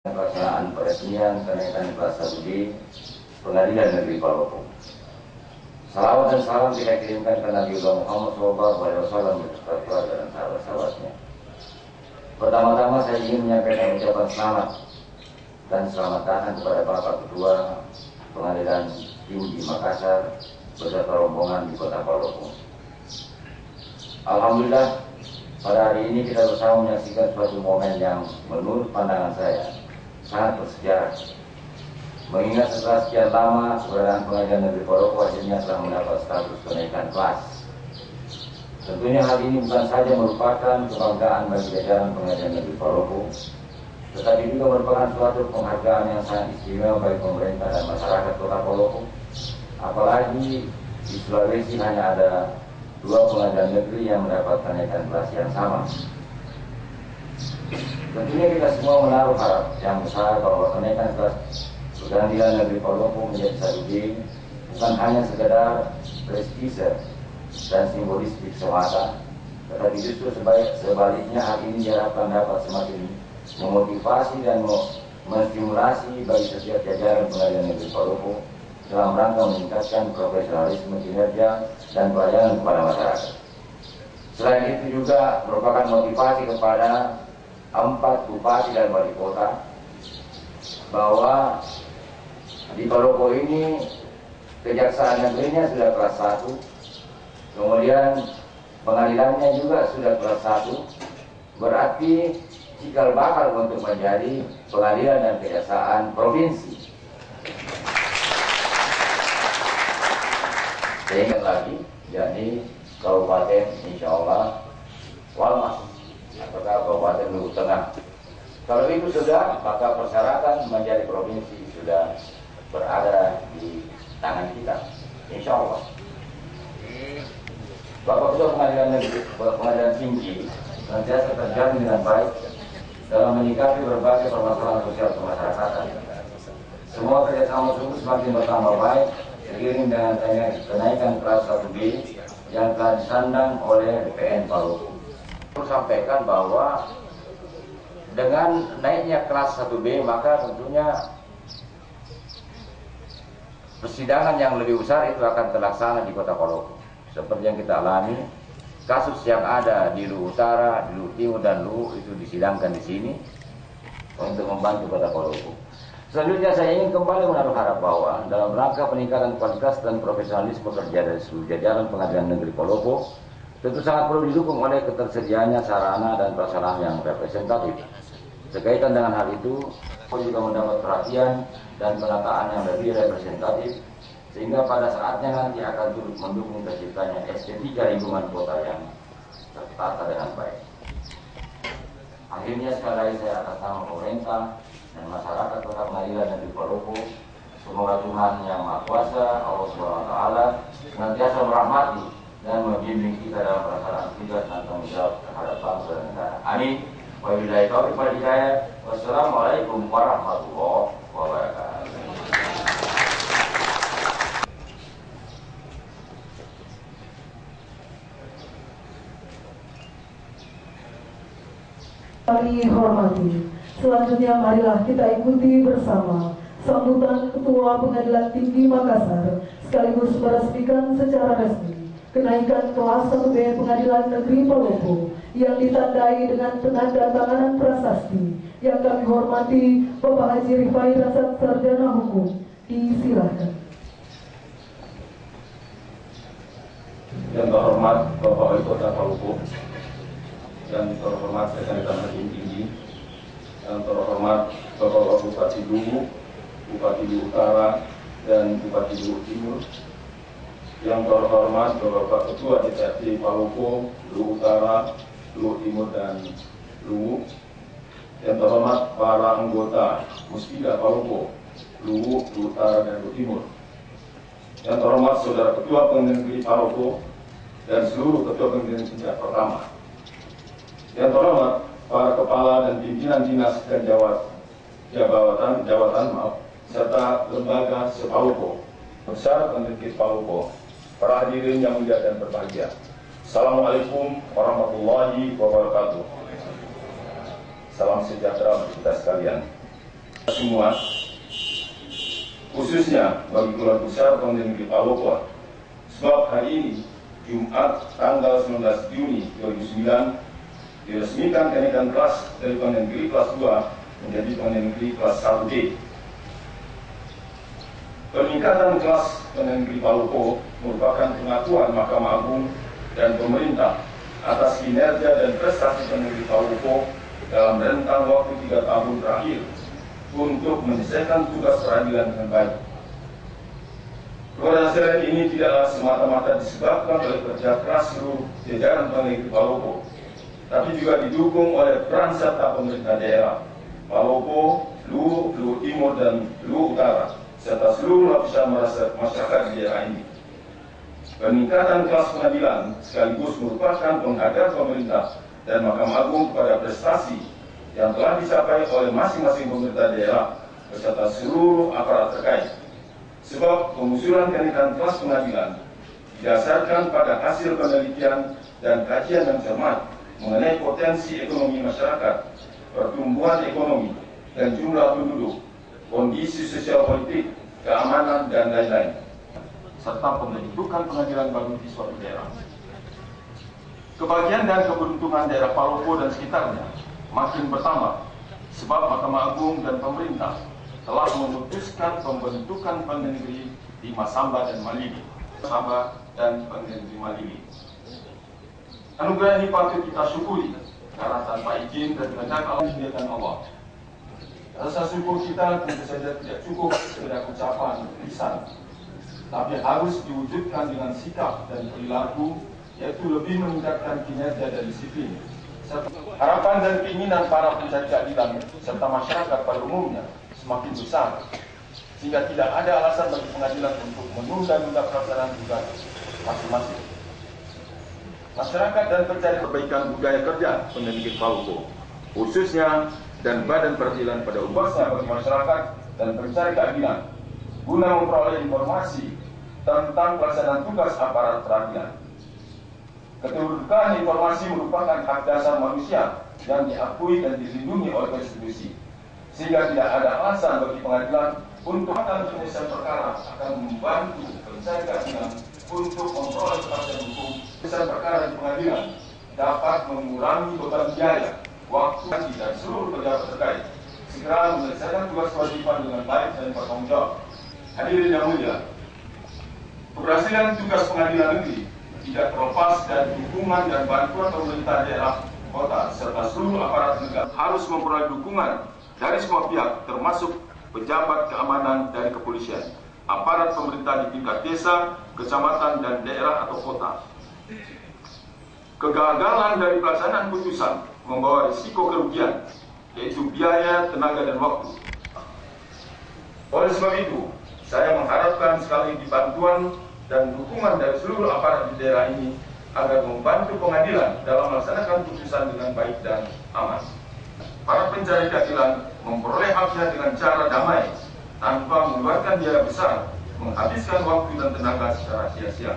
Pelaksanaan peresmian kenaikan kelas 1B Pengadilan Negeri Palopo. Salawat dan salam kita kirimkan ke Nabi Muhammad SAW beserta keluarga dan sahabat-sahabatnya. Pertama-tama saya ingin menyampaikan ucapan selamat dan selamat datang kepada Bapak Ketua Pengadilan Tinggi Makassar beserta rombongan di Kota Palopo. Alhamdulillah, pada hari ini kita bersama menyaksikan suatu momen yang menurut pandangan saya sangat bersejarah. Mengingat setelah sekian lama keberadaan Pengadilan Negeri Palopo akhirnya telah mendapat status kenaikan kelas. Tentunya hal ini bukan saja merupakan kebanggaan bagi jajaran Pengadilan Negeri Palopo, tetapi juga merupakan suatu penghargaan yang sangat istimewa bagi pemerintah dan masyarakat Kota Palopo. Apalagi di Sulawesi hanya ada 2 pengadilan negeri yang mendapat kenaikan kelas yang sama. Tentunya kita semua menaruh harap yang besar bahwa kenaikan kelas Pengadilan Negeri Palopo menjadi 1B bukan hanya sekedar prestise dan simbolistik semata, tetapi justru sebaliknya hal ini diharapkan dapat semakin memotivasi dan menstimulasi bagi setiap jajaran Pengadilan Negeri Palopo dalam rangka meningkatkan profesionalisme kinerja dan pelayanan kepada masyarakat. Selain itu juga merupakan motivasi kepada 4 bupati dan wali kota bahwa di Palopo ini kejaksaan negerinya sudah kelas 1, kemudian pengadilannya juga sudah kelas 1, berarti cikal bakal untuk menjadi pengadilan dan kejaksaan provinsi. Saya ingat lagi, jadi Kabupaten insya Allah Walmas atau Kabupaten Luhut Tengah. Kalau itu sudah, maka persyaratan menjadi provinsi sudah berada di tangan kita, insya Allah. Bapak Ketua Pengadilan Tinggi senantiasa terjamin dengan baik dalam menyikapi berbagai permasalahan sosial kemasyarakatan. Semua kerjasama sungguh semakin bertambah baik seiring dengan kenaikan kelas 1B yang telah disandang oleh BPN Palopo. Saya sampaikan bahwa dengan naiknya kelas 1B maka tentunya persidangan yang lebih besar itu akan terlaksana di Kota Palopo. Seperti yang kita alami, kasus yang ada di Luhut Utara, di Luhut Timur dan Luhut itu disidangkan di sini untuk membantu Kota Palopo. Selanjutnya saya ingin kembali menaruh harap bahwa dalam rangka peningkatan kualitas dan profesionalisme kerja dari seluruh jajaran Pengadilan Negeri Palopo tentu sangat perlu didukung oleh ketersediaannya sarana dan prasarana yang representatif. Berkaitan dengan hal itu, saya juga mendapat perhatian dan penataan yang lebih representatif sehingga pada saatnya nanti akan turut mendukung terciptanya estetika lingkungan kota yang tertata dengan baik. Akhirnya sekali lagi saya atas nama pemerintah dan masyarakat Kota Pengadilan Negeri Palopo, semoga Tuhan Yang Maha Kuasa, Allah SWT, senantiasa merahmati dan membimbing kita dalam pelaksanaan tugas dan tanggung jawab terhadap bangsa dan negara. Amin. Wabillahi taufiq wal hidayah. Wassalamualaikum warahmatullahi wabarakatuh. Kami hormati. Selanjutnya marilah kita ikuti bersama sambutan Ketua Pengadilan Tinggi Makassar sekaligus meresmikan secara resmi kenaikan kelas 1B Pengadilan Negeri Palopo yang ditandai dengan penandatanganan prasasti yang kami hormati Bapak Haji Rifai Rasad Sarjana Hukum. Disilahkan. Yang terhormat Bapak Wali Kota Palopo, yang terhormat Rekan-rekan Hakim Tinggi, yang terhormat Bapak Bupati Luwu, Bupati Luhut Utara, dan Bupati Luhut Timur, yang terhormat Bapak Ketua DPRD Palopo, Luhut Utara, Luhut Timur, dan Luwu, yang terhormat para anggota Muspida Palopo, Luwu, Luhut Utara, dan Luhut Timur, yang terhormat Saudara Ketua Pengadilan Negeri Palopo dan seluruh Ketua Pengadilan tingkat pertama, yang terhormat para kepala dan pimpinan dinas dan jabatan serta lembaga se-Palopo, besar penduduk Palopo, para hadirin yang mulia dan berbahagia. Assalamualaikum warahmatullahi wabarakatuh. Salam sejahtera untuk kita sekalian. semua, khususnya bagi keluarga besar Pengadilan Negeri Palopo, sebab hari ini Jumat tanggal 19 Juni 2009 diresmikan kenaikan kelas dari Pengadilan Negeri kelas 2 menjadi Pengadilan Negeri kelas 1D. Peningkatan kelas Pengadilan Negeri Palopo merupakan pengakuan Mahkamah Agung dan pemerintah atas kinerja dan prestasi Pengadilan Negeri Palopo dalam rentang waktu 3 tahun terakhir untuk menyelesaikan tugas peradilan dengan baik. Keberhasilan ini tidaklah semata-mata disebabkan oleh kerja keras seluruh jajaran Pengadilan Negeri Palopo, tapi juga didukung oleh peran serta pemerintah daerah Palopo, Luwu Timur dan Luwu Utara, serta seluruh lapisan masyarakat di daerah ini. Peningkatan kelas pengadilan sekaligus merupakan penghargaan pemerintah dan Mahkamah Agung kepada prestasi yang telah dicapai oleh masing-masing pemerintah daerah beserta seluruh aparat terkait. Sebab pengusulan kenaikan kelas pengadilan didasarkan pada hasil penelitian dan kajian yang cermat mengenai potensi ekonomi masyarakat, pertumbuhan ekonomi dan jumlah penduduk, kondisi sosial politik, keamanan dan lain-lain, serta pembentukan pengadilan baru di suatu daerah. Kebahagiaan dan keberuntungan daerah Palopo dan sekitarnya makin bertambah sebab Mahkamah Agung dan pemerintah telah memutuskan pembentukan Pengadilan Negeri di Masamba dan Malili. Anugerah ini patut kita syukuri karena tanpa izin dan kehendak Allah disediakan Allah. Rasa syukur kita tentu saja tidak cukup sekedar ucapan lisan, tapi harus diwujudkan dengan sikap dan perilaku, yaitu lebih meningkatkan kinerja dan disiplin. Harapan dan keinginan para pencari keadilan serta masyarakat pada umumnya semakin besar, sehingga tidak ada alasan bagi pengadilan untuk menunda-nunda pelaksanaan tugas masing-masing. Masyarakat dan pencari perbaikan budaya kerja Pengadilan Negeri Palopo, khususnya dan Badan Peradilan pada umumnya bagi masyarakat dan pencari keadilan, guna memperoleh informasi tentang pelaksanaan tugas aparat peradilan. Keterbukaan informasi merupakan hak dasar manusia yang diakui dan dilindungi oleh konstitusi, sehingga tidak ada alasan bagi pengadilan untuk penyelesaian perkara akan membantu pencari keadilan untuk memperoleh kepastian hukum. Penyelesaian perkara di pengadilan dapat mengurangi beban biaya, waktu dan seluruh pejabat terkait segera menyelesaikan tugas kewajiban dengan baik dan bertanggung jawab. Hadirin yang mulia, keberhasilan tugas pengadilan negeri tidak terlepas dari dukungan dan bantuan pemerintah daerah, kota, serta seluruh aparat negara. Harus memperoleh dukungan dari semua pihak, termasuk pejabat keamanan dari kepolisian, aparat pemerintah di tingkat desa, kecamatan, dan daerah atau kota. Kegagalan dari pelaksanaan putusan membawa risiko kerugian, yaitu biaya, tenaga, dan waktu. Oleh sebab itu, saya mengharapkan sekali lagi bantuan dan dukungan dari seluruh aparat di daerah ini agar membantu pengadilan dalam melaksanakan putusan dengan baik dan aman. Para pencari keadilan memperoleh haknya dengan cara damai, tanpa mengeluarkan biaya besar, menghabiskan waktu dan tenaga secara sia-sia.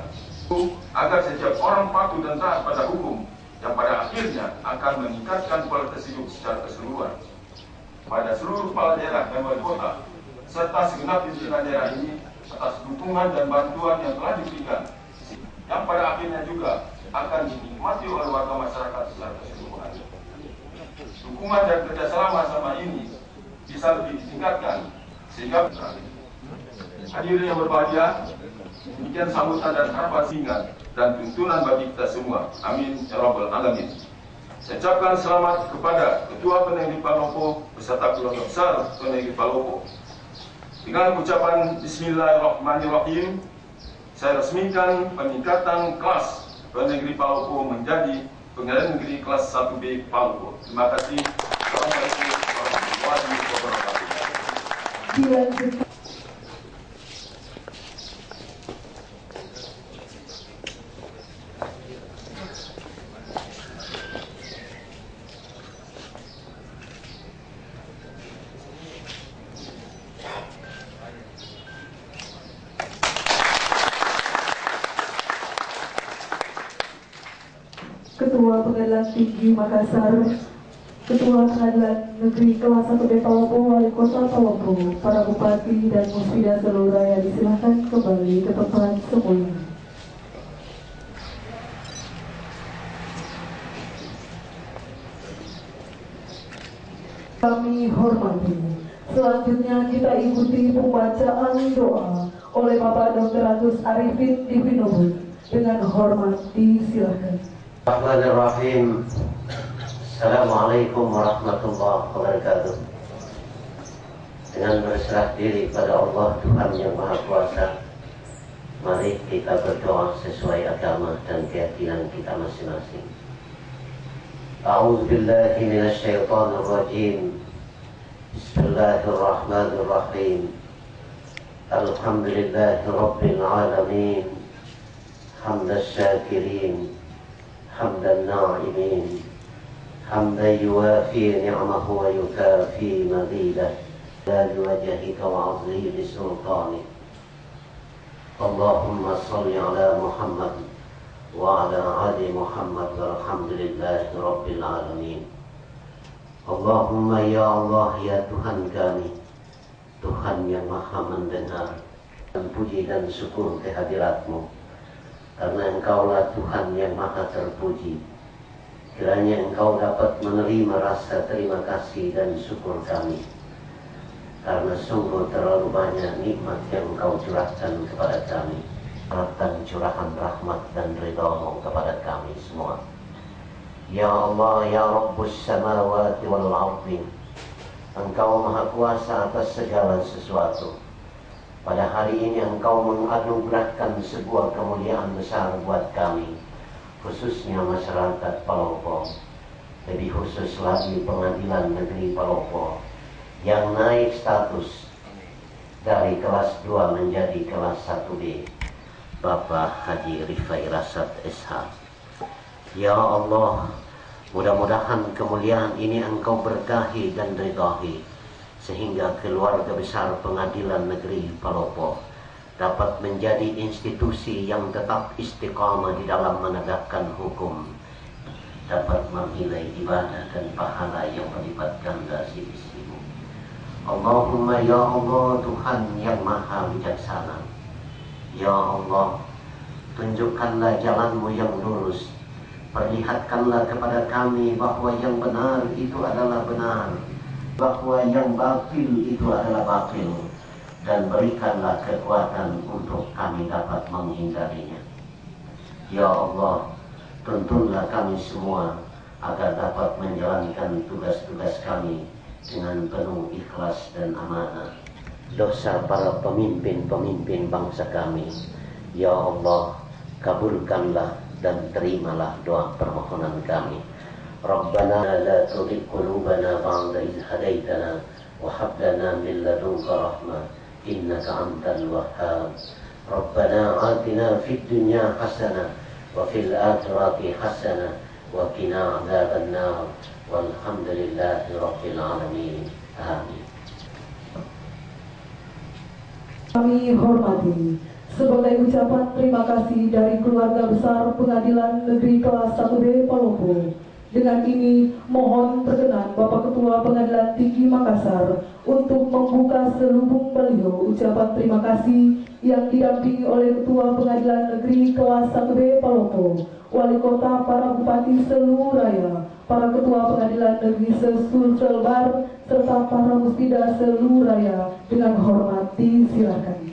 Agar setiap orang patuh dan taat pada hukum, yang pada akhirnya akan meningkatkan kualitas hidup secara keseluruhan. Pada seluruh kepala daerah dan wali kota, serta segenap pimpinan daerah ini atas dukungan dan bantuan yang telah diberikan, yang pada akhirnya juga akan dinikmati oleh warga masyarakat secara keseluruhan. Dukungan dan kerjasama sama ini bisa lebih ditingkatkan sehingga hadirin yang berbahagia, demikian sambutan dan harapan singkat dan tuntunan bagi kita semua. Amin ya rabbal alamin. Saya ucapkan selamat kepada Ketua Pengadilan Negeri Palopo beserta keluarga besar Pengadilan Negeri Palopo. Dengan ucapan Bismillahirrahmanirrahim, saya resmikan peningkatan kelas Pengadilan Negeri Palopo menjadi Pengadilan Negeri kelas 1B Palopo. Terima kasih. Assalamualaikum warahmatullahi wabarakatuh. Dilanjutkan. Ketua Pengadilan Tinggi Makassar Ketua Pengadilan Negeri Kelas 1B Palopo, Wali Kota Palopo, para bupati dan musbida seluruh raya disilahkan kembali ke tempat semula. Kami hormati. Selanjutnya kita ikuti pembacaan doa oleh Bapak Dr. Agus Arifin Divinobun. Dengan hormat disilahkan. Bismillahirrahmanirrahim. Assalamualaikum warahmatullahi wabarakatuh. Dengan berserah diri pada Allah Tuhan yang Maha Kuasa, mari kita berdoa sesuai agama dan keyakinan kita masing-masing. A'udzubillahi minasyaitonir rajim. Bismillahirrahmanirrahim. Alhamdulillahi rabbil alamin. Hamdas syakirin, hamdan na'imin, hamdan yuwafi ni'amahu wa yukafi mazidah, la liwajhika wa 'azimi sultanik. Allahumma salli ala Muhammad wa ala ali Muhammad walhamdulillahi rabbil alamin. Allahumma ya Allah ya Tuhan kami, Tuhan yang maha mendengar, dan puji dan syukur kehadirat-Mu. Karena Engkaulah Tuhan yang maha terpuji. Kiranya Engkau dapat menerima rasa terima kasih dan syukur kami. Karena sungguh terlalu banyak nikmat yang Engkau curahkan kepada kami. Harapkan curahan rahmat dan ridha-Mu kepada kami semua. Ya Allah, ya Rabbus samawati wal ardi. Engkau maha kuasa atas segala sesuatu. Pada hari ini Engkau menganugerahkan sebuah kemuliaan besar buat kami, khususnya masyarakat Palopo, lebih khusus lagi Pengadilan Negeri Palopo yang naik status dari kelas 2 menjadi kelas 1B, Bapak Haji Rifai Rasad SH. Ya Allah, mudah-mudahan kemuliaan ini Engkau berkahi dan ridhahi, sehingga keluarga besar Pengadilan Negeri Palopo dapat menjadi institusi yang tetap istiqamah di dalam menegakkan hukum, dapat menilai ibadah dan pahala yang berlipat ganda di sisi-Mu. Allahumma ya Allah, Tuhan yang maha bijaksana. Ya Allah, tunjukkanlah jalan-Mu yang lurus, perlihatkanlah kepada kami bahwa yang benar itu adalah benar, bahwa yang batil itu adalah batil, dan berikanlah kekuatan untuk kami dapat menghindarinya. Ya Allah, tuntunlah kami semua agar dapat menjalankan tugas-tugas kami dengan penuh ikhlas dan amanah. Dosa para pemimpin-pemimpin bangsa kami, Ya Allah, kabulkanlah dan terimalah doa permohonan kami. Rabbana la tuzigh qulubana ba'da idh hadaytana wa hab lana min ladunka rahmah innaka antal wahhab. Rabbana atina fid dunya hasanah wa fil akhirati hasanah wa qina adzaban nar walhamdulillahi rabbil alamin. Amin. Kami hormati sebagai ucapan terima kasih dari keluarga besar Pengadilan Negeri Kelas 1B Palopo. Dengan ini mohon perkenan Bapak Ketua Pengadilan Tinggi Makassar untuk membuka selubung beliau ucapan terima kasih yang didampingi oleh Ketua Pengadilan Negeri Kelas 1B Palopo, Wali Kota, para Bupati seluruh raya, para Ketua Pengadilan Negeri Sesulselbar, serta para musbida seluruh raya. Dengan hormat disilakan.